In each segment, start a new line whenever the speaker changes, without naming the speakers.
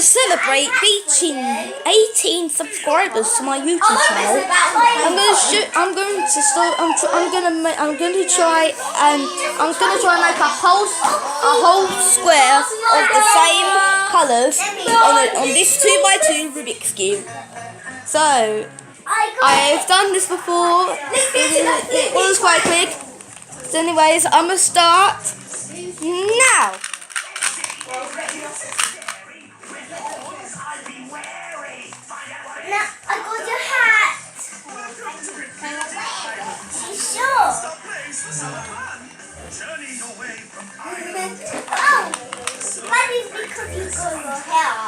celebrate reaching 18 subscribers to my YouTube channel, I'm going to try and make a whole square of the same colours on this 2x2 Rubik's cube. So I've done this before. It was quite quick. So anyways, I'm gonna start now.
Now I got your hat. Sure. Oh, that is because you got your hair.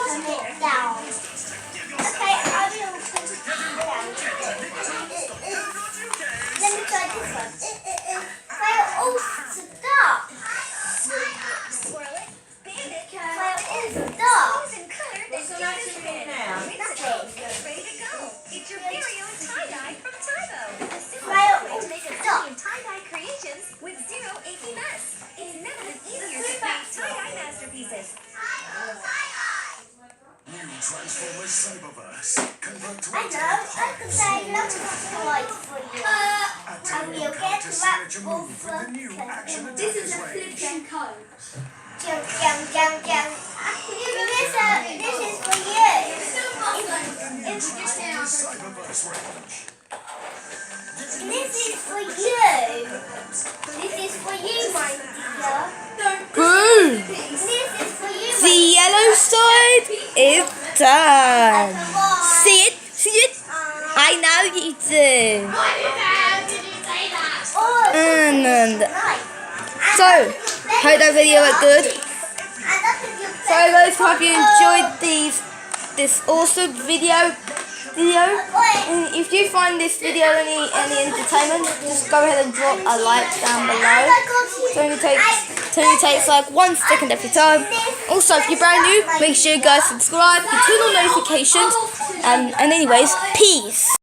Turn it down. Okay, I will put it down. Let me try this one. Fail all stop. Fail all stop.
What's the next thing now?
Ready to go. It's your very own tie-dye from Tybo. A simple
Fail
way
all
to make a
stop.
million tie-dye creations with zero achy mess. It's never been easier to create tie-dye masterpieces.
New Transformers Cyberverse. Convert to
I know. I could say lots of toys for you. And we'll get to that all
with the new action
for
attackers range.
code. Jump, jump, jump, jump. This is for you.
Cyberverse range.
This is for you. This is for you, my dear.
Boom!
This is for you,
The yellow side is done. See it? See it? I know you do. And so, hope that video was good. So guys, hope you enjoyed this awesome video. And if you find this video any entertainment, just go ahead and drop a like down below. It only takes like 1 second every time. Also, if you're brand new, make sure you guys subscribe, turn on notifications, and anyways, peace.